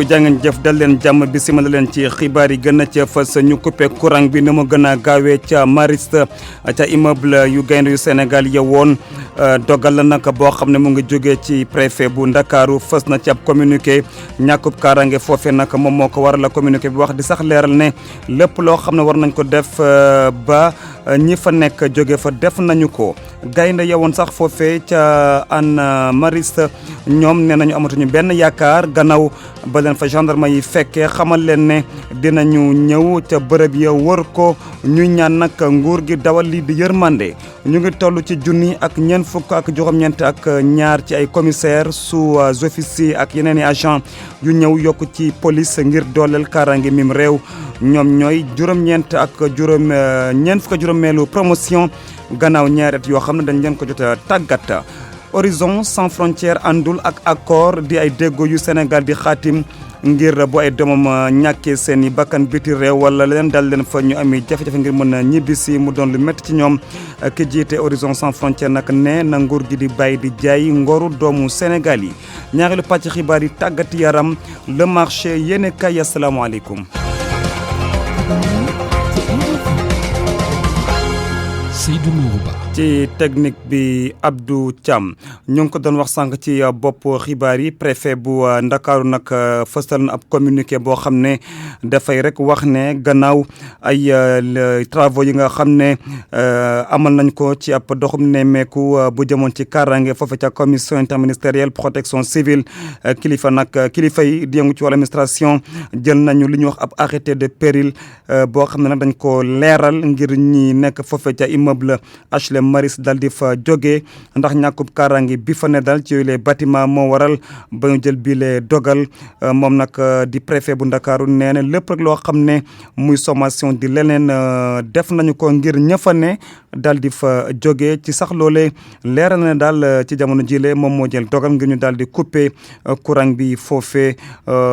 jàngeen jëf dal leen jàmm bi simala leen ci xibaar yi gën a ca fës ñu coupé courant bi na mu gën a gaawee ca Mariste ca immeuble yu gaynde yu Sénégal ya woon dogal la nag boo xam ne mu ngi jógee ci préfet bu Ndakaaru fës na ci ab communiqué ñàkkub kaaraange foofee nag moom moo ko waral la communiqué bi wax di sax leeral ne lépp loo xam ne war nañ ko def ba ñi fa nekk jóge fa def nañu ko gaynde ya woon sax foofee ca Mariste ñoom nee nañu amatuñu benn yaakaar gannaaw ba leen fa gendarme yi fekkee xamal leen ne dinañu ñëw ca bërëb ya wër ko ñu ñaan nag nguur gi dawal lii di yërmande ñu ngi toll ci junni ak ñeent fukk ak juróom-ñeent ak ñaar ci ay commissaire sous-officier ak yeneen i agent yu ñëw yokk ci police ngir dooleel kaaraange mim réew ñoom ñooy ñeent fukk ak juróomeelu promotion gannaaw ñaari at yoo xam ne dañ leen ko jot a tàggat. Horizon sans frontières àndul ak accord di ay déggoo yu Sénégal di xaatim ngir bu ay doomam ñàkkee seen i bakkan biti réew wala leen dal leen fa ñu amee jafe-jafe ngir mën a ñibbisi mu doon lu métti ci ñoom ki jiite Horizon sans frontières nag ne na nguur gi di bàyyi di jaay ngoru doomu Sénégal yi ñaareelu pàcc xibaar yi tàggat yaram le marché yéene kay asalaamaaleykum. Seydou Nourou Ba ci technique bi Abdou Thiam ñu ngi ko doon wax sànq ci bopp xibaar yi préfet bu Ndakaaru nag fësal na ab communiqué boo xam ne dafay rek wax ne gannaaw ay travaux yi nga xam ne amal nañ ko ci ab doxum nemmeeku bu jëmoon ci kaaraange foofu ca commission interministérielle protection civile kilifa yi di yëngu ci wàllu administration jël nañu li ñuy wax ab arrêté de péril boo xam ne nag dañ ko leeral ngir ñi nekk foofu ca immeuble HLM Maris dal di fa jógee ndax ñàkkub kaaraange bi fa ne dal ci yooyu les bâtiments moo waral ba ñu jël bi lee dogal moom nag di préfet bu Ndakaaru nee na lépp rek loo xam ne muy sommation di leneen def nañu ko ngir ña fa ne dal di fa jógee ci sax loolee leeral na ne daal ci jamono jile moom moo jël dogal ngir ñu daal di couper courant bi foofee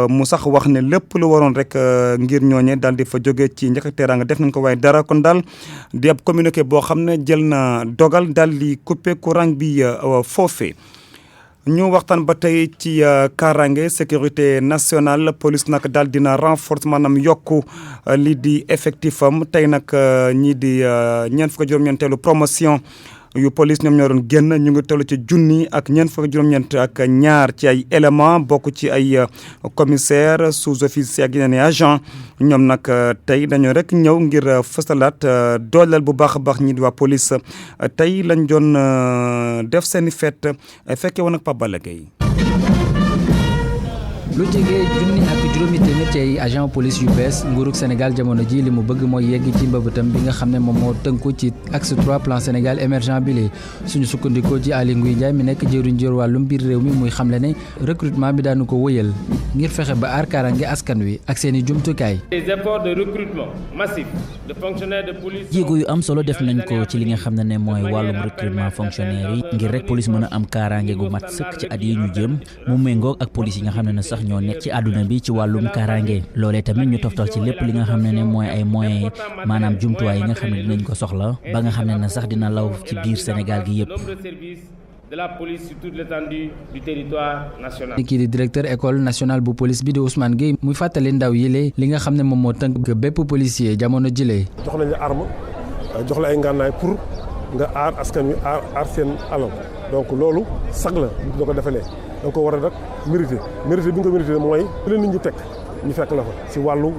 mu sax wax ne lépp lu waroon rek ngir ñooñe daal di fa jógee ci njëkk ak teraanga def nañ ko waaye dara kon daal di ab communiqué boo xam ne jël na dogal daal di couper courant bi foofee. ñu waxtaan ba tey ci kaaraange sécurité nationale police nag daal dina renforcer maanaam yokku lii di effectif am tey nag ñii di ñeent fukk juróom-ñeenteelu promotion yu police ñoom ñoo doon génn ñu ngi toll ci junni ak ñeent fukk juróom-ñeent ak ñaar ci ay éléments bokk ci ay commissaire sous-officier ak yeneen i agent ñoom nag tey dañoo rek ñëw ngir fësalaat dooleel bu baax a baax ñi di waa police tey lañ doon def seen i fête fekkee woon ak Pape Balla Gueye lu jege junni ak juróomi téeméer ci ay agent police yu bees nguurug Sénégal jamono ji li mu bëgg mooy yegg ci mbëbëtam bi nga xam ne moom moo tënku ci axe 3 plan Sénégal émergent bi lee suñu sukkandikoo ci Aly Ngouille Ndiaye mi nekk jëwriñ jër wàllum biir réew mi muy xamle ne recrutement bi daanu ko wëyal ngir fexe ba aar kaaraange askan wi ak seen i jumtukaay. des efforts de recrutement massif de fonctionnaires de police. jéego yu am solo def nañ ko ci li nga xam ne mooy wàllum recrutement fonctionnaire yi ngir rek police mën a am kaaraange gu mat sëkk ci at yi ñu jëm mu méngoog ak police yi nga xam ne sax ñoo nekk ci àdduna bi ci wàllum kaaraange loolee tamit ñu toftal ci lépp li nga xam ne mooy ay moyens maanaam jumtuwaay yi nga xam ne dinañ ko soxla ba nga xam ne sax dina law ci biir Sénégal gi yëpp. de la police sur toute l'étendue du territoire national. kii di directeur école nationale bu police bi di Ousmane Gueye muy fàttali ndaw yi li nga xam ne moom moo tënk bépp policier jamono jile. jox nañ la arme jox la ay ngànnaay pour nga aar askan wi aar seen alal donc loolu sag la bu ko defalee da nga ko war a rek mérité bi nga ko mérité mooy leen nit ñi teg ñu fekk la fa si wàllu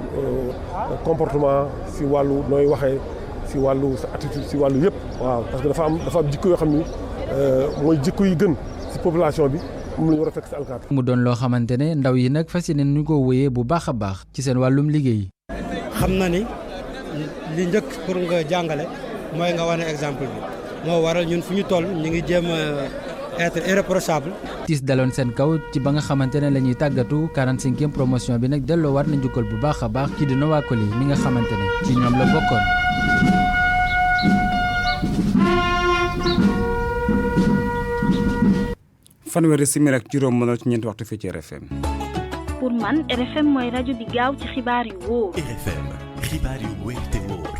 comportement si wàllu nooy waxee si wàllu sa attitude si wàllu yëpp. waaw parce que dafa am jikko yoo xam ni mooy jikko yi gën si population bi moom la ñu war a fekk si alkaati. mu doon loo xamante ne ndaw yi nag fas yéene ñu ko wéyee bu baax a baax ci seen wàllum liggéey. xam na ni li njëkk pour nga jàngale mooy nga wane exemple bi moo waral ñun fu ñu toll ñu ngi jéem a être irréprochable. tiis daloon seen kaw ci ba nga xamante ne la ñuy tàggatu 45e promotion bi nag delloowaat na njukkal bu baax a baax kii di Nourou Ba mi nga xamante ne ci ñoom la bokkoon. fanweeri simili ak juróom mën na ci ñeenti waxtu fii ci RFM. pour man RFM mooy rajo bi gaaw ci xibaar yu wóor. RFM xibaar yu wóor te wóor.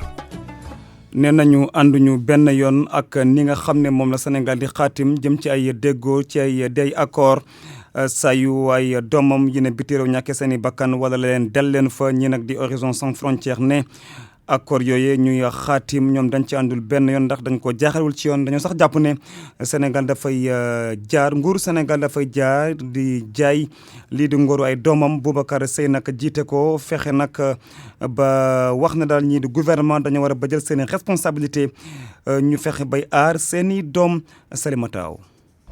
nee nañu ànduñu benn yoon ak ni nga xam ne moom la Sénégal di xaatim jëm ci ay déggoo ci ay accord saa yu ay doomam yi ne biti réew ñàkkee seen i bakkan wala leen del leen fa ñi nag di Horizon Sans Frontières ne accord yooyu ñuy xaatim ñoom dañ ci àndul benn yoon ndax dañ ko jaaxalewul ci yoon dañoo sax jàpp ne Sénégal dafay nguuru Sénégal dafay jaar di jaay lii di ngóoru ay doomam Boubacar Seye nag jiite ko fexe nag ba wax na daal ñii di gouvernement dañoo war a ba jël seen i responsabilité ñu fexe bay aar seen i doom Salimata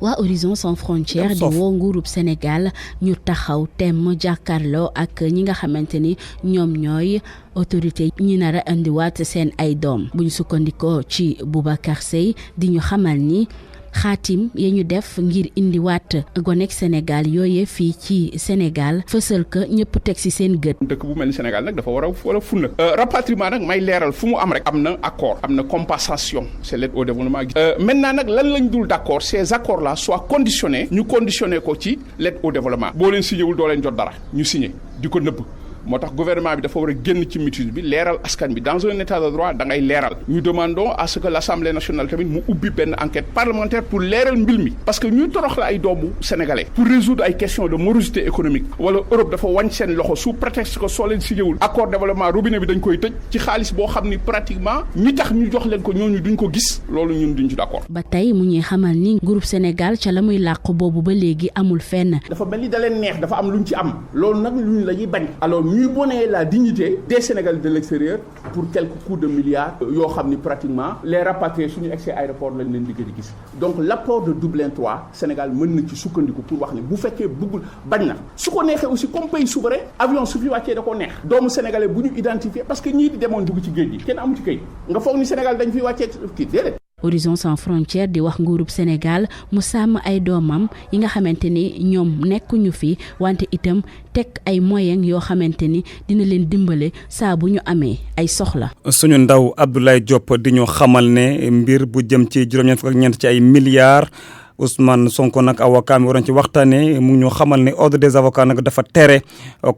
waa Horizon Sans Frontières di woo nguurub Sénégal ñu taxaw temm jàkkaarloo ak ñi nga xamante ni ñoom ñooy autorité ñi nar a indiwaat seen ay doom bu ñu sukkandikoo ci Boubacar Seye di ñu xamal ni xaatim ya ñu def ngir indiwaat gonek Sénégal yooye fii ci Sénégal fësal ko ñëpp teg ci seen gët. dëkk bu mel ni Sénégal nag dafa war a funna rapatriement nag may leeral fu mu am rek am na accord am na compensation c'est l'aide au développement. Maintenant nag lan lañ dul d'accord ces accords là soient conditionnés ñu conditionné ko ci l'aide au développement boo leen signé wul doo leen jot dara ñu signé di ko nëbb. moo tax gouvernement bi dafa war a génn ci mutisme bi leeral askan bi dans un état de droit da ngay leeral ñu demandons à ce que l'Assemblée nationale tamit mu ubbi benn enquête parlementaire pour leeral mbir mi parce que ñuy torox la ay doomu sénégalais pour résoudre ay questions de morosité économique wala Europe dafa wàññ seen loxo sous prétexte que soo leen signéwul accord développement robinet bi dañ koy tëj ci xaalis boo xam ni pratiquement ñi tax ñu jox leen ko ñooñu duñ ko gis loolu ñun duñ ci d'accord. ba tey mu ñuy xamal ni groupe Sénégal ca la muy làq boobu ba léegi amul fenn. dafa mel ni da leen neex dafa am luñ ci am loolu nag luñ la ñuy bañ alors ñuy bonnee la dignité des Sénégalais de l'extérieur pour quelques coups de milliards yoo xam ni pratiquement les rapatriés suñu egsi aéroport lañ leen di gis donc l'apport de Dublin 3 Sénégal mën na ci sukkandiku pour wax ni bu fekkee bëggul bañ na su ko neexee aussi comme pays souverain avion su fi wàccee da ko neex doomu sénégalais bu ñu identifié parce que ñii di demoon dugg ci géej gi kenn amu ci këy nga foog ni Sénégal dañ fi wàccee kii déedéet. Horizon Sans Frontières di wax nguurub Sénégal mu sàmm ay doomam yi nga xamante ni ñoom nekkuñu fi wante itam teg ay moyens yoo xamante ni dina leen dimbale saa bu ñu amee ay soxla. suñu ndaw Abdoulaye Diop di ñu xamal ne mbir bu jëm ci juróom-ñeent fukk ak ñeent ci ay milliards Ousmane Sonko nag avocat mi waroon ci waxtaanee mu ñu xamal ne ordre des avocats nag dafa tere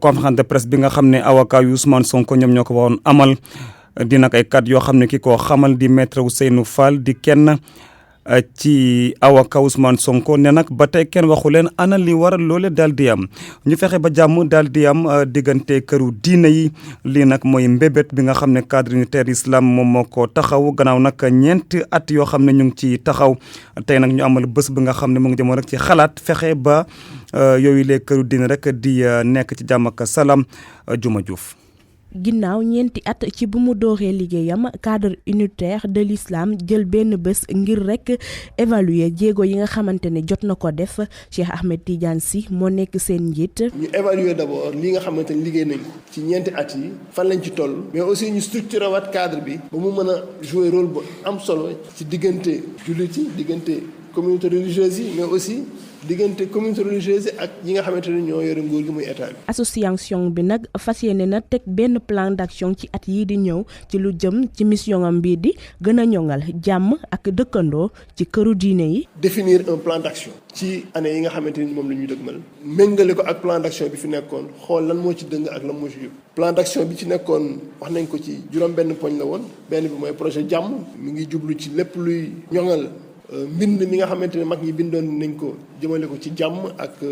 conférence de presse bi nga xam ne avocat yu Ousmane Sonko ñoom ñoo ko waroon amal. dina ay kat yoo xam ne ki ko xamal di maître Ousseynou Fall di kenn ci avocat Ousmane Sonko ne nag ba tey kenn waxu leen ana li waral loole daal di am ñu fexe ba jàmm daal di am diggante këru diine yi lii nag mooy mbébét bi nga xam ne cadre unitaire islam moom moo ko taxaw gannaaw nag ñeenti at yoo xam ne ñu ngi ci taxaw tey nag ñu amal bés bi nga xam ne mu ngi jëmoon rek ci xalaat fexe ba yooyu les këru diine rek di nekk ci jàmm ak salaam Juma Diouf. ginnaaw ñeenti at ci bu mu dooree liggéeyam cadre unitaire de l'islam jël benn bés ngir rek évaluer jéego yi nga xamante ne jot na ko def Cheikh Ahmed Tidiane Sy moo nekk seen njiit. ñu évaluer d'abord li nga xamante ne liggéey nañ ko ci ñeenti at yi fan lañ ci toll mais aussi ñu structurer waat cadre bi ba mu mën a jouer rôle bu am solo ci diggante jullit yi diggante communauté religieuse yi mais aussi diggante communauté religieuse ak ñi nga xamante ne ñoo yore nguur gi muy état bi. association bi nag fas yéene na teg benn plan d'action ci at yii di ñëw ci lu jëm ci mission am bii di gën a ñoŋal jàmm ak dëkkandoo ci këru diine yi. définir un plan d'action ci année yi nga xamante ni moom la ñuy dëgmal méngale ko ak plan d'action bi fi nekkoon xool lan moo ci dëng ak lan moo ci jub. plan d'action bi ci nekkoon wax nañ ko ci juróom-benn poñ la woon benn bi mooy projet jàmm mi ngi jublu ci lépp luy ñoŋal. mbind mi nga xamante ne mag ñi bindoon nañ ko jëmale ko ci jàmm ak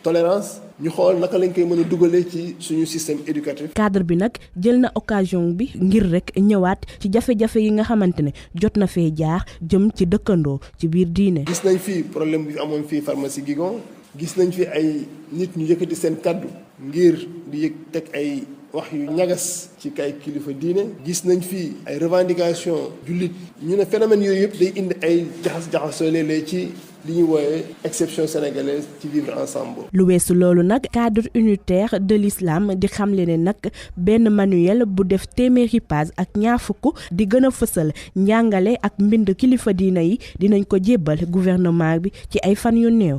tolérance ñu xool naka lañ koy mën a dugalee ci suñu système éducatif. cadre bi nag jël na occasion bi ngir rek ñëwaat ci jafe-jafe yi nga xamante ne jot na fee jaar jëm ci dëkkandoo ci biir diine. gis nañ fi problème bi amoon fii pharmacie Guigon gis nañ fi ay nit ñu yëkkati seen kaddu ngir di teg ay wax yu ñagas ci kay kilifa diine gis nañ fi ay revendications jullit ñu ne phénomène yooyu yëpp day indi ay jaxasoo léeg-léeg ci li ñuy woowe exception sénégalaise ci vivre ensemble. lu weesu loolu nag cadre unitaire de l'islam di xamle ne nag benn manuel bu def téeméeri page ak ñaar fukk di gën a fësal njàngale ak mbind kilifa diine yi dinañ ko jébbal gouvernement bi ci ay fan yu néew.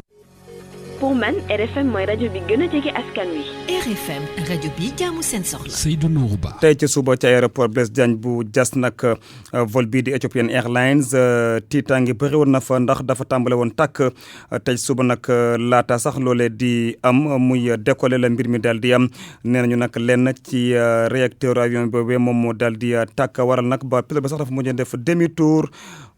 pour man RFM mooy rajo bi gën a jege askan wi. RFM rajo bi jaamu seen soxla. Seydou Nourou Ba. tey ci suba ci aéroport Blaise Diagne bu Diass nag vol bii di Ethiopian Airlines tiitaange bëri woon na fa ndax dafa tàmbale woon tàkk tey suba nag laata sax loolee di am muy décoller la mbir mi daal di am nee nañu nag lenn ci réacteur avion boobee moom moo daal di tàkk waral nag ba pilote ba sax dafa mujj def demi tour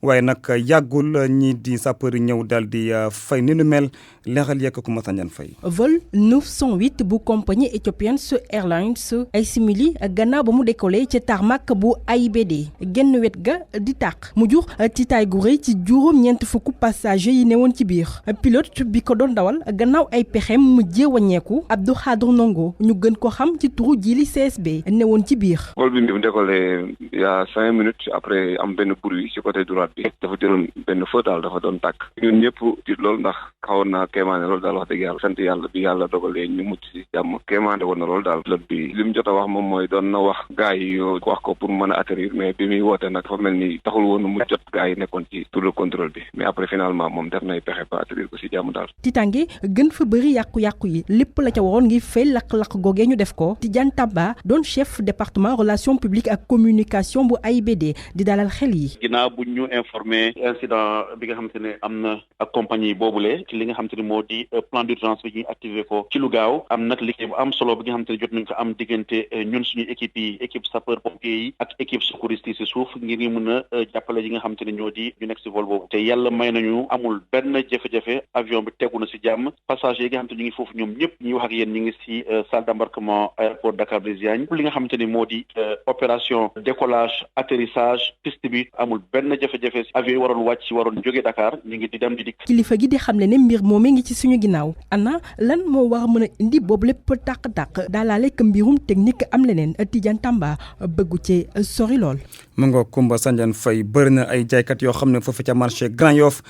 waaye nag yàggul ñii di sapeur yi ñëw daal di fay ni lu mel leeral yekk ku Massandiane Faye. vol 908 bu compagnie Ethiopian Airlines ay simili gannaaw ba mu décollé ci tarmac bu AIBD genn wet ga di tàq mu jur tiitaay gu rëy ci juróom-ñeent fukk passagers yi newoon ci biir pilote bi ko doon dawal gannaaw ay pexem mu jee wàññeeku Abdou Khadr Ndongo ñu gën ko xam ci turu Jili CSB newoon ci biir. vol bi mu décollé il y a 5 minutes après am benn bruit ci côté droite bi dafa jëloon benn feu daal dafa doon tàkk ñun ñëpp ci loolu ndax xawoon naa kéemaane loolu daal wax dëgg yàlla sant yàlla bi yàlla dogalee ñu mucc ci jàmm kéemaane woon na loolu daal pilote bi li mu jot a wax moom mooy doon na wax gars yi wax ko pour mën a atterrir mais bi muy woote nag dafa mel ni taxul woon mu jot gars yi nekkoon ci tour de contrôle bi mais après finalement moom def nay pexe ba atterrir ko ci jàmm daal. tiitaange gën fa bëri yàqu-yàqu yi lépp la ca waroon ngir fay lakk-lakk googee ñu def ko Tidiane Tamba doon chef département relations publiques ak communication bu AIBD di dalal xel yi. ginnaaw bu ñu informé incident bi nga xamante ne am na ak compagnie boobule ci li nga xamante ne moo di plan d'urgence bi ñuy activé ko ci lu gaaw am nag liggéey bu am solo bi nga xamante ne jot nañ ko am diggante ñun suñu équipe yi équipe sapeur pompier yi ak équipe secouriste yi si suuf ngir ñu mën a jàppale yi nga xamante ne ñoo di ñu nekk si vol boobu te yàlla may nañu amul benn jafe-jafe avion bi tegu na si jàmm passagers yi nga xamante ne ñu ngi foofu ñoom ñëpp ñuy wax ak yéen ñu ngi si salle d'embarquement aéroport Dakar Blaise Diagne li nga xamante ne moo di opération décollage atterrissage piste bi amul benn jafe-jafe avion yi waroon wàcc waroon jóge Dakar ñu ngi di dem di dikk. kilifa gi di xamle ne mbir moom mi ngi ci suñu ginnaaw ana lan moo war a mën a indi boobu lépp tàq-tàq daalaale que mbirum technique am leneen Tidiane Tamba bëggu ci sori lool. mu nga Kumba Sandiane Faye bëri na ay jaaykat yoo xam ne foofu ca marché Grand Yoff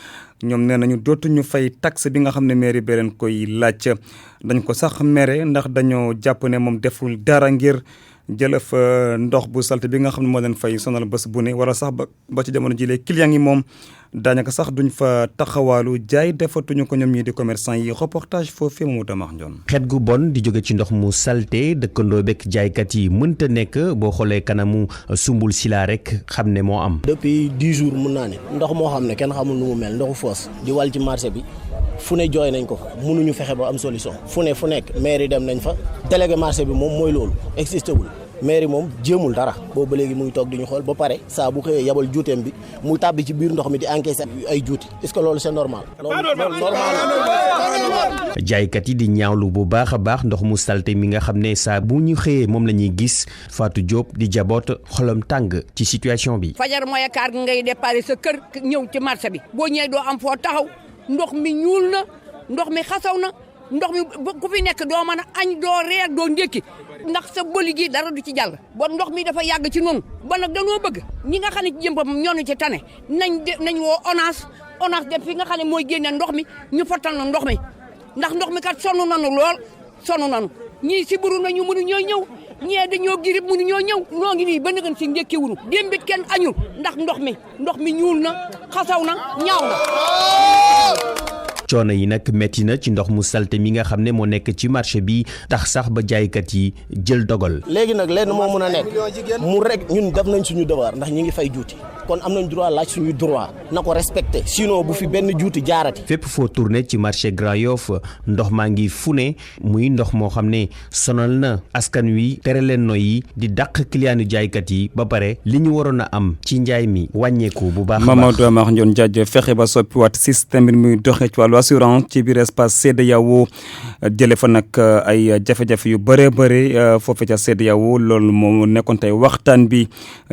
ñoom nee nañu dootuñu fay taxe bi nga xam ne mairie bi leen koy laaj dañ ko sax mere ndax dañoo jàpp ne moom deful dara ngir jëlee fa ndox bu salte bi nga xam ne moo leen fay sonal bés bu ne wala sax ba ci jamono jile client yi moom daanaka sax duñ fa taxawaalu jaay defatuñu ko ñoom ñii di commerçant yi reportage foofu mu damax njoon xet gu bon di jóge ci ndox mu salte dëkkandoo bekk jaaykat yi mënta nekk boo xoolee kanamu sumbul sila rek xam ne moo am. depuis 10 jours mun naa ne ndox moo xam ne kenn xamul nu mu mel ndoxu foos di wal ci marché bi fu ne jooy nañ ko fa mënuñu fexe ba am solution fu nekk maire yi dem nañ fa délégué marché bi moom mooy loolu existé wul. mairie moom jéemul dara boobu ba léegi muy toog di ñu xool ba pare saa bu xëyee yabal juuteem bi muy tàbbi ci biir ndox mi di encaisser ay juuti est-ce que loolu c'est normal. jaaykat yi di ñaawlu bu baax a baax ndox mu salte mi nga xam ne saa bu ñu xëyee moom la ñuy gis Fatou Diop di jaboot xolam tàng ci situation bi. fajar mooy kaar ngay déparé sa kër ñëw ci marché bi boo ñëwee doo am foo taxaw ndox mi ñuul na ndox mi xasaw na ndox mi ku fi nekk doo mën a añ doo reer doo ndékki ndax sa bëli gi dara du ci jàll bon ndox mi dafa yàgg ci noonu ba nag dañoo bëgg ñi nga xam ne ci jëmbam ñoonu ci tane nañ woo ONAS def fi nga xam ne mooy génne ndox mi ñu fottal na ndox mi ndax ndox mi kat sonn nanu lool sonn nanu ñii si buru nañu mënu ñoo ñëw ñee dañoo girib mënu ñoo ñëw noo ngi nii ba nëgën si njëkki wunu démbit kenn añul ndax ndox mi ñuul na xasaw na ñaaw na coono yi nag metti na ci ndox mu salte mi nga xam ne moo nekk ci marché bi tax sax ba jaaykat yi jël dogal. léegi nag lenn moo mën a nekk mu rek ñun def nañ suñu devoir ndax ñi ngi fay juuti kon am nañ droit laaj suñu droit na ko respecté sinon bu fi benn juuti jaarati. fépp foo tourné ci marché Grand Yoff ndox maa ngi fune muy ndox moo xam ne sonal na askan wi tere leen noyyi di dàq client jaaykat yi ba pare li ñu waroon a am ci njaay mi wàññeeku bu baax a baax. Mamadou Amar Ndione jaajëf fexe ba soppiwaat système bi muy doxee ci wàllu assurance ci biir espace CEDEAO jële fa nag ay jafe-jafe yu bëree bëri foofu ca CEDEAO loolu moo nekkoon tey waxtaan bi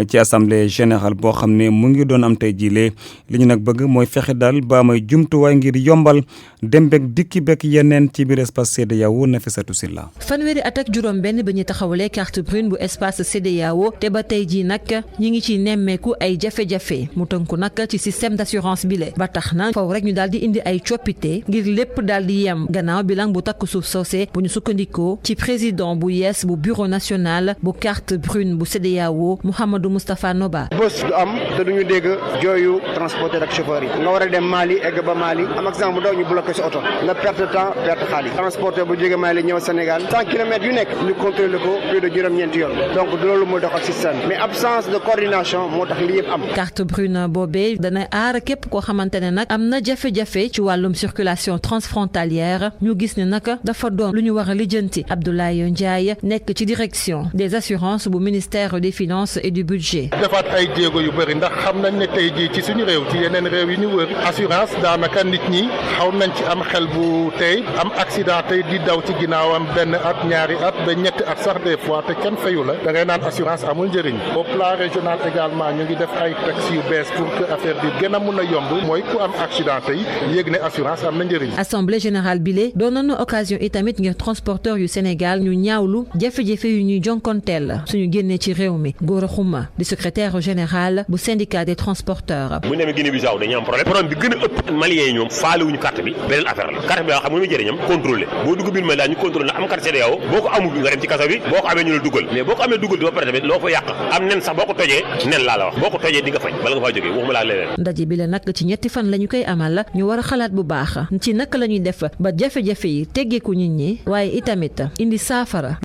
ci assemblée générale boo xam ne mu ngi doon am tey jilee li ñu nag bëgg mooy fexe daal ba may jumtuwaay ngir yombal dem beeg dikki beeg yeneen ci biir espace CEDEAO Nafissatou Silla. fanweeri at ak juróom benn ba ñu taxawalee carte brune bu espace CEDEAO te ba tey jii nag ñi ngi ci nemmeeku ay jafe-jafe mu tënku nag ci système d'assurance bi le ba tax na faw rek ñu daal di indi ay coppite ngir lépp daal di yem gannaaw bilan bu takk suuf soosé bu ñu sukkandikoo ci président bu yees bu bureau national bu carte brune bu CEDEAO Mouhamadou Moustapha Noba. bés du am te duñu dégg jooyu transporteur ak chauffeur yi nga war a dem Mali egg ba Mali am accident bu daw ñu bloqué sa oto nga perte temps perte xaalis transporteur bu jóge Mali ñëw Sénégal 100 kilomètres yu nekk ñu contrôlé ko plus de juróom-ñeenti yoon donc loolu mooy doxal système mais absence de coordination moo tax li yëpp am. carte brune boobee dana aar képp koo xamante ne nag am na jafe-jafe ci wàllum circulation transfrontalière ñu gis ne nag dafa doon lu ñu war a lijjanti. Abdoulaye Ndiaye nekk ci direction des assurances bu ministère des finances et du budget. defaat ay jéego yu bëri ndax xam nañ ne tey jii ci suñu réew ci yeneen réew yi ñu wër assurance daanaka nit ñi xaw nañ ci am xel bu tey am accident tey di daw ci ginnaawam benn at ñaari at ba ñetti at sax des fois te kenn fayu la da ngay naan assurance amul njëriñ. au plan régional également ñu ngi def ay taxes yu bees pour que affaire bi gën a mun a yomb mooy ku am accident tey yéeg ne assurance am na njëriñ. assemblée générale bile doon nañu occasion itamit ngir transporteur yu Sénégal ñu ñaawlu jafe-jafe yu ñuy jonkonteel suñu génnee ci réew mi. Gora Xuma di secrétaire général bu syndicat des transporteurs. bu ñu demee Guinée-Bissau dañuy am problème bi gën a ëpp Maliens yi ñoom faalewuñu carte bi beneen affaire la carte bi xam nga muy jëriñam contrôlé boo dugg biir Mali ñu contrôlé am carte CEDEAO boo ko amul nga dem ci kaso bi boo ko amee ñu la dugal mais boo ko amee dugal ba pare tamit loo fa yàq am nen sax boo ko tojee nen laa la wax boo ko tojee di nga fay bala nga faa jógee waxuma laa leneen. ndaje bi la nag ci ñetti fan la ñu koy amal ñu war a xalaat bu baax ci naka la ñuy def ba jafe-jafe yi teggeeku nit ñi waaye itamit indi saafara.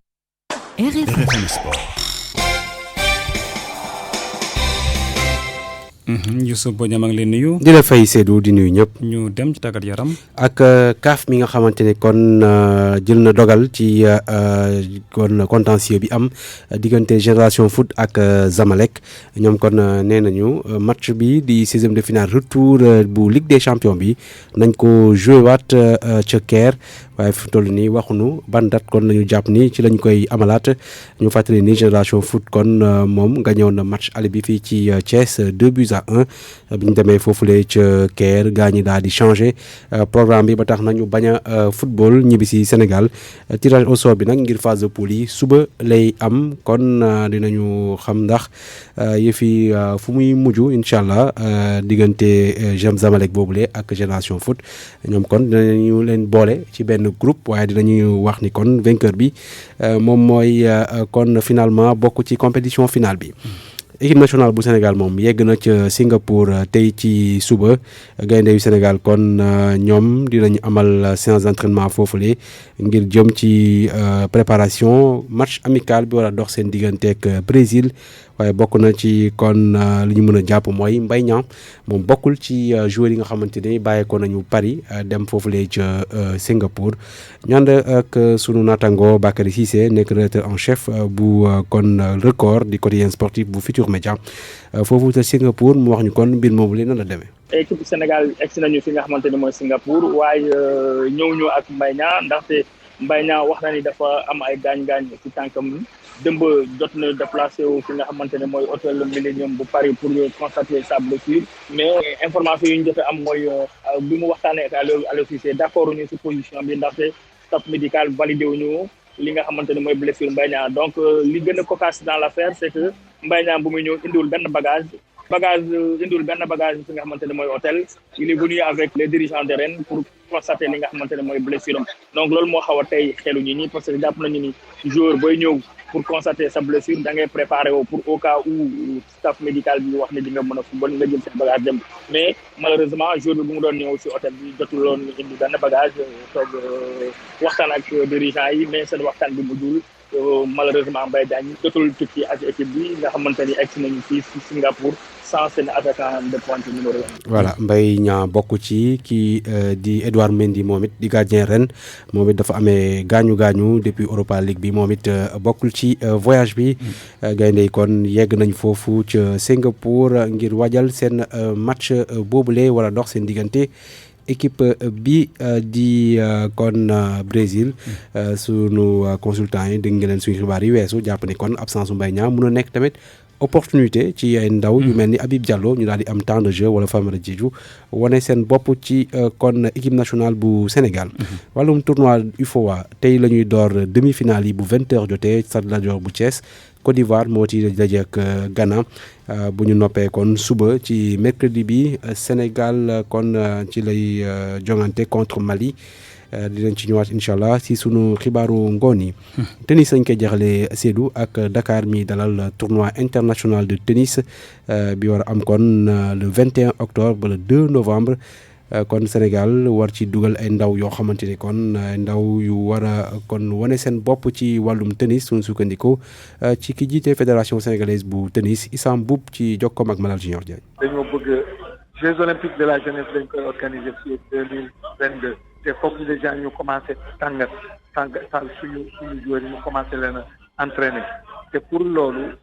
RFM Sport. Youssouf Boña maa ngi leen nuyu. di la fay Seydou di nuyu ñëpp. ñu dem ci tàggat yaram. ak CAF mi nga xamante ne kon jël na dogal ci kon contentieux bi am diggante Génération Foot ak Zamalek ñoom kon nee nañu match bi di 16e de finale retour bu Ligue des Champions bi nañ ko joué waat ca Caire waaye fi toll nii waxuñu ban date kon nañu jàpp ni ci lañ koy amalaat ñu fàttali ni Génération Foot kon moom nga ñëwoon na match aller bi fii ci Thiès 2-1 bi ñu demee foofule ca Caire gaa ñi daal di changé programme bi ba tax na ñu bañ a football ñibbi si Sénégal tirage au sort bi nag ngir phase de poule yi suba lay am kon dinañu xam ndax yëf yi fu muy mujj incha allah diggante Zamalek boobule ak Génération Foot ñoom kon dinañu leen boole ci benn groupe waaye dinañu wax ni kon vainqueur bi moom mooy kon finalement bokk ci compétition finale bi. équipe nationale bu Sénégal moom yegg na ca Singapour tey ci suba gaynde yu Sénégal kon ñoom dinañu amal séance d'entraînement foofule ngir jëm ci préparation match amical bi war a dox seen digganteeg Brésil waaye bokk na ci kon li ñu mën a jàpp mooy Mbaye Niang moom bokkul ci joueurs yi nga xamante ne bàyyeekoo nañu Paris dem foofule ca Singapour ñu ànd ak sunu naataango Bakary Cissé nekk rédacteur en chef bu kon record di quotidien sportif bu Futurs Médias foofu ca Singapour mu wax ñu kon mbir moomu leen nan la demee. équipe Sénégal egsi nañu fi nga xamante ne mooy Singapour waaye ñëw ñu ak Mbaye Niang ndaxte Mbaye Niang wax na ni dafa am ay gaañ-gaañ ci tànkam dëmb jot na déplacé wu fi nga xamante ne mooy hôtel Millennium bu Paris pour constater sa blessure mais information yi ñu jot a am mooy bi mu waxtaanee ak Aliou Cissé d'accord ñu ci position bi ndaxte staff médical validé wuñu li nga xamante ne mooy blessure Mbaye Niang donc li gën a cocasse dans l'affaire c'est que Mbaye Niang bu muy ñëw indiwul benn bagage fi nga xamante ne mooy hôtel il est venu avec les dirigeants de Rennes pour constater li nga xamante ne mooy blessure am donc loolu moo xaw a tey xelu ñi parce que jàpp nañu ni joueur booy ñëw pour constater sa blessure da ngay préparer wu pour au cas où staff médical bi wax ne di nga mën a football nga jël seen bagage dem mais malheureusement joueur bi bu mu doon ñëw ci hôtel bi jotuloon indi benn bagage toog waxtaan ak dirigeants yi mais seen waxtaan bi mujjul malheureusement Mbaye Diagne jotul tukki ak équipe bi nga xamante ni egg nañu fii ci Singapour sans seen attaquant de pointe numéro 1. voilà Mbaye Niang bokk ci kii di Edouard Mendy moom it di gardien ren moom it dafa amee gaañu depuis Europa League bi moom it bokkul ci voyage bi gaynde yi kon yegg nañ foofu ca Singapour ngir waajal seen match boobule wala dox seen diggante équipe bi di kon Brésil sunu consultant yi dégg ngeen leen suñu xibaar yi weesu jàpp ni kon absence u Mbaye Niang mun a nekk tamit opportunité ci ay ndaw yu mel ni Habib Diallo ñu daal di am temps de jeu wala Famara Diédhiou wane seen bopp ci kon équipe nationale bu Sénégal wàllum tournoi UFOA tey la ñuy door demi-finale yi bu 20h jotee Stade Lat Dior bu Thiès Côte d'Ivoire moo ci daje ak Ghana bu ñu noppee kon suba ci mercredi bi Sénégal kon ci lay jongante contre Mali dinañ ci ñëwaat incha allah si sunu xibaaru ngoon yi. tennis lañ koy jeexalee Seydou ak Dakar mi dalal tournoi international de tennis bi war a am kon le 21 octobre ba le 2 novembre. kon Sénégal war ci dugal ay ndaw yoo xamante ni kon ndaw yu war a kon wane seen bopp ci wàllum tennis suñu sukkandiku ci ki jiite fédération sénégalaise bu tennis Issa Mboup ci jokkoom ak Malal Junior Diagne. dañoo bëgg Jeux olympiques de la jeunesse dañ koy organiser fii 2022 te foofu déjà ñu commencé tàngat suñu joueurs yi ñu commencé leen a entraîner te pour loolu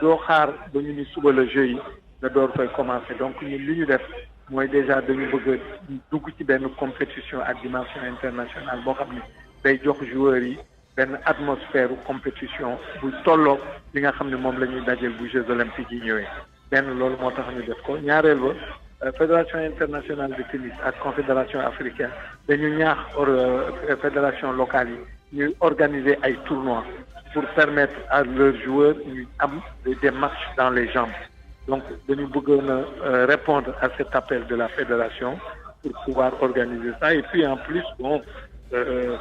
doo xaar ba ñu ni suba la jeu yi nga door koy commencer donc ñun li ñu def mooy déjà dañu bëgg a dugg ci benn compétition ak dimension internationale boo xam ne day jox joueurs yi benn atmosphère compétition bu tolloo li nga xam ne moom la ñuy dajeel bu Jeux olympiques yi ñëwee benn loolu moo tax ñu def ko ñaareel ba fédération internationale de tennis ak confédération africaine dañu ñaax fédération locale yi ñuy organiser ay tournois pour permettre à leurs joueurs ñu am des matchs dans les jambes donc dañu bëggoon a répondre à cet appel de la fédération pour pouvoir organiser ça et puis en plus bon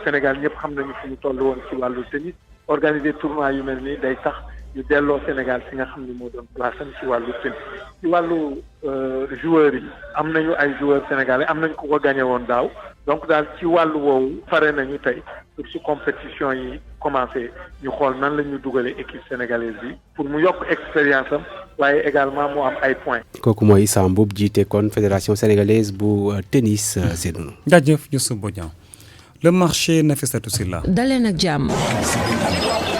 Sénégal ñëpp xam nañu fu mu toll woon ci wàllu tennis organiser tournoi yu mel nii day tax ñu delloo Sénégal fi nga xam ne moo doon place am ci wàllu tennis ci wàllu joueurs yi am nañu ay joueurs sénégalais am nañu ko gagné woon daaw donc daal ci wàllu woowu pare nañu tey pour su compétition yi commencé ñu xool nan la ñu dugalee équipe sénégalaise bi pour mu yokk expérience am waaye également mu am ay points. kooku mooy Issa Mboup jiite kon fédération sénégalaise bu tennis Seydou. jaajëf Youssou Bodian. Le marché Nafissatou Sylla. daleen ak jàmm.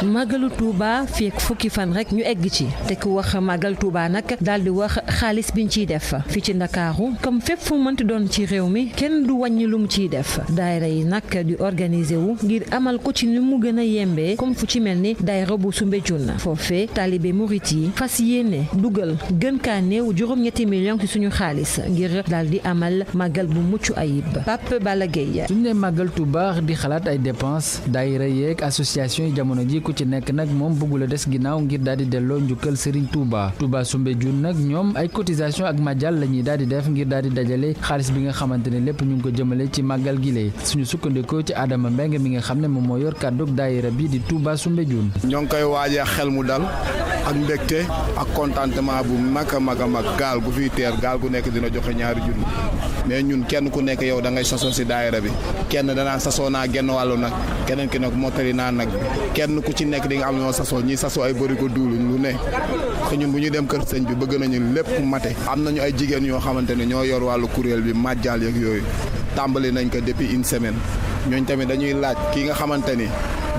màggalu Touba fii ak fukki fan rek ñu egg ci te ku wax màggal Touba nag daal di wax xaalis biñ ciy def fii ci Ndakaaru comme fépp fu mënti doon ci réew mi kenn du wàññi lu mu ciy def daayira yi nag di organiser wu ngir amal ko ci ni mu gën a yembee comme fu ci mel ni daayira bu Soumbédioune foofee taalibe murit yi fas yéene dugal gën kaa néew juróom-ñetti millions ci suñu xaalis ngir daal di amal màggal bu mucc ayib Pape Balla Gueye. suñu nee màggal Touba di xalaat ay dépenses daayira yeeg association yi jamono ji ku ci nekk nag moom bëggula des ginnaaw ngir daal di delloo njukkal Serigne Touba Soumbédioune nag ñoom ay cotisation ak majal la ñuy daal di def ngir daal di dajale xaalis bi nga xamante ne lépp ñu ngi ko jëmale ci màggal gi lee suñu sukkandikoo ci Adama Mbeng mi nga xam ne moom moo yor kàddug daayira bi di Touba Soumbédioune. ñoo ngi koy waajee xel mu dal ak mbégte ak contentement bu mag a mag a mag gaal gu fiy teer gaal gu nekk dina joxe ñaari junni mais ñun kenn ku nekk yow da ngay sasoo si daayira bi kenn danaan sasoo naa genn wàllu nag keneen ki nag mottali naa nag bi kenn ku ci nekk di nga am ñoo sasoo ñi sasoo ay bëri ko duuluñ lu ne te ñun bu ñuy dem kër sëñ bi bëgg nañu lépp mate am nañu ay jigéen yoo xamante ne ñoo yor wàllu kuréel bi màjjal yeeg yooyu tàmbali nañ ko depuis une semaine ñooñ tamit dañuy laaj ki nga xamante ni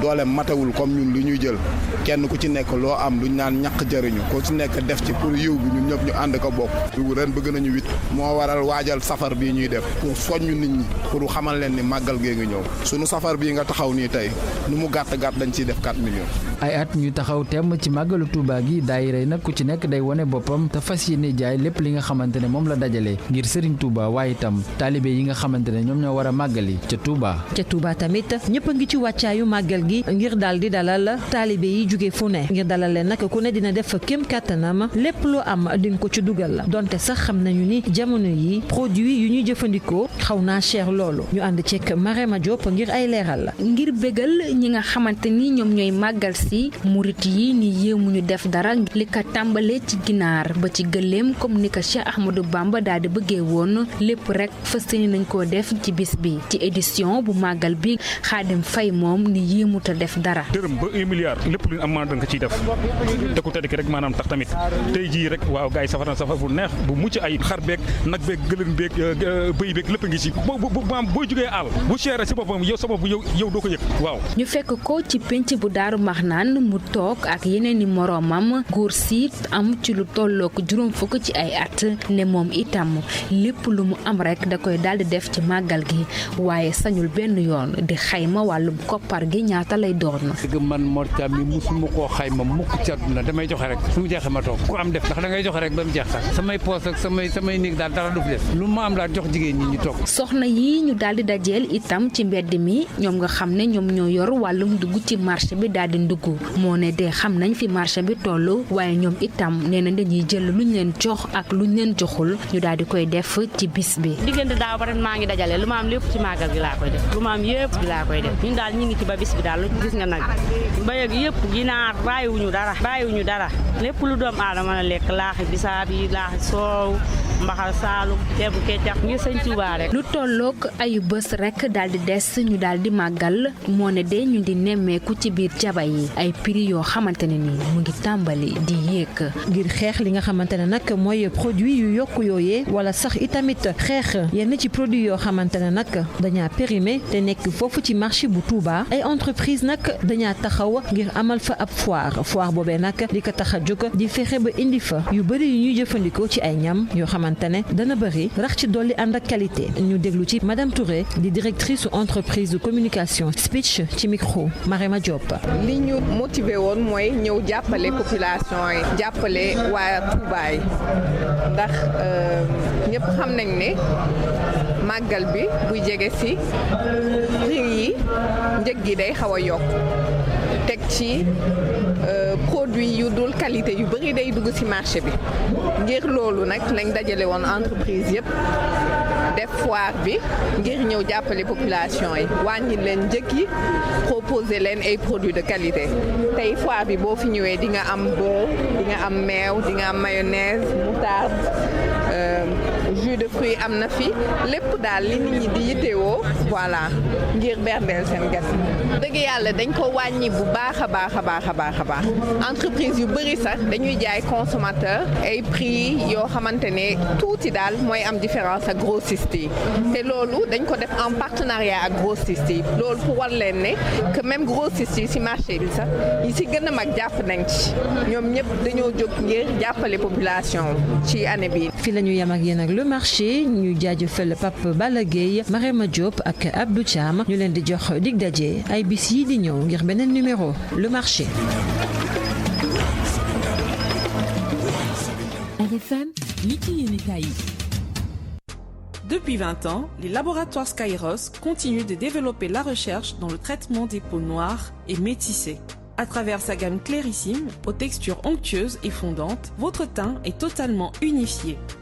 doole matewul comme ñun lu ñuy jël kenn ku ci nekk loo am luñ naan ñàkk jëriñu ko ci nekk def ci pour yiw bi ñun ñëpp ñu ànd ko bokk ren bëgg nañu 8 moo waral waajal safar bii ñuy def pour soññu nit ñi pour xamal leen ni màggal gee ngi ñëw suñu safar bii nga taxaw nii tey nu mu gàtt gàtt dañ ciy def 4 millions. ay at ñu taxaw temm ci màggalu Touba gi daayira yi nag ku ci nekk day wane boppam te fas yéene jaay lépp li nga xamante ne moom la dajale ngir Serigne Touba waaye itam taalibe yi nga xamante ne ñoom ñoo war a màggali ca Touba. ca Touba tamit ñëpp a ngi ci wàccaayu màggal gi ngir daal di dalal taalibe yi jóge fu ne ngir dalal leen nag ku ne dina def kéem kàttanam lépp loo am di nga ko ci dugal donte sax xam nañu ni jamono yi produit yu ñuy jëfandikoo xaw naa cher loolu ñu ànd ceeg Marema Diop ngir ay leeral. ngir bégal ñi nga xamante ni ñoom ñooy màggal si murit yi ni yéemuñu def dara li ko tàmbalee ci ginaar ba ci gëléem comme ni ko Cheikh Ahmadou Bamba daal di bëggee woon lépp rek fas yéene nañ koo def ci bis bi ci édition bu màggal bi Xaadim Fay moom ni yéemut a def dara. dërëm ba 1 milliard lépp lu am maanaam da nga ko ciy def da ko tëdd ki rek maanaam tax tamit tey jii rek waaw gars yi safar na safar bu neex bu mucc ay xar beeg nag beeg gëlën beeg bëy beeg lépp ngi ci maam boo jógee àll bu cher si boppam yow sa bopp yow doo ko yëg waaw. ñu fekk ko ci penc bu Daaru Marnaan mu toog ak yeneen i moroomam góor si am ci lu tollook juróom fukk ci ay at ne moom itam lépp lu mu am rek da koy daal di def ci màggal gi waaye sañul benn yoon di xayma wàllum koppar gi ñaata lay doon. dëgg man Mor Thiam mi musuma koo xayma mukk ci àdduna damay joxe rek su mu jeexee ma toog ku am def ndax da ngay joxe rek ba mu jeex sax samay poos ak samay néeg daal dara du fi des lu ma am daal jox jigéen ñi ñu toog. soxna yi ñu daal di dajeel itam ci mbedd mi ñoom nga xam ne ñoom ñoo yor wàllum dugg ci marché bi daal di ndugg moo ne de xam nañ fi marché bi toll waaye ñoom itam nee na dañuy jël luñ leen jox ak luñ leen joxul ñu daal di koy def ci bis bi. diggante daaw ba ren maa ngi dajale lu ma am lépp ci màggal gi laa koy def lu ma am yëpp gi laa koy def ñun daal ñu ngi ci ba bis bi daal lu gis nga nag mbéy ak yëpp ginaar bàyyiwuñu dara lépp lu doom aadama mën a lekk laaxi bisaab yi laaxi soow mbaxal saalum ceebu kecax ngir sëñ Tuubaa rek. lu tolloog ayu bés rek daal di des ñu daal di màggal moo ne de ñu di nemmeeku ci biir jaba yi ay prix yoo xamante ne ni mu ngi tàmbali di yéeg. ngir xeex li nga xamante ne nag mooy produit yu yokku yooyee wala sax itamit xeex yenn ci produit yoo xamante ne nag dañaa périmé te nekk foofu ci marché bu Touba ay entreprise nag dañaa taxaw ngir amal fa ab foire boobee nag di ko tax a jóg di fexe ba indi fa yu bëri yu ñuy jëfandikoo ci ay ñam yoo xamante ne dana bëri rax ci dolli ànd ak qualité ñu déglu ci madame Touré di directrice entreprise de communication speech ci micro Marema Diop. li ñu motivé woon mooy ñëw jàppale population yi jàppale waa Touba yi ndax ñëpp xam nañ ne màggal bi buy jege si prix yi njëg gi day xaw a yokk teg ci produit yu dul qualité yu bëri day dugg ci marché bi ngir loolu nag lañ dajale woon entreprise yëpp def foire bi ngir ñëw jàppale population yi wàññi leen njëg yi proposer leen ay produits de qualité tey foire bi boo fi ñëwee di nga am beurre di nga am meew di nga am mayonnaise moutarde jus de fruits am na fi lépp daal li nit ñi di yittewoo voilà ngir berndeel seen gas dëgg yàlla dañ ko wàññi bu baax a baax a baax a baax a baax entreprise yu bëri sax dañuy jaay consommateur ay prix yoo xamante ne tuuti daal mooy am différence ak grossiste yi te loolu dañ ko def en partenariat ak grossiste yi loolu pour war leen ne que même grossiste yi ci marché bi sax yi ci gën a mag jàpp nañ ci ñoom ñëpp dañoo jóg ngir jàppale population ci année bi. fi la ñu yem ak yéen ak le marché ñu jaajëfal Pape Balla Gueye Marema Diop ak Abdou Thiam ñu leen di jox dig daje ay bis yi di ñëw ngir beneen numéro le marché. RFM li ci yéenekaay yi. Depuis 20 ans, les laboratoires Skyros continuent de développer la recherche dans le traitement des peaux noires et métissées. À travers sa gamme clairissime, aux textures onctueuses et fondantes, votre teint est totalement unifié.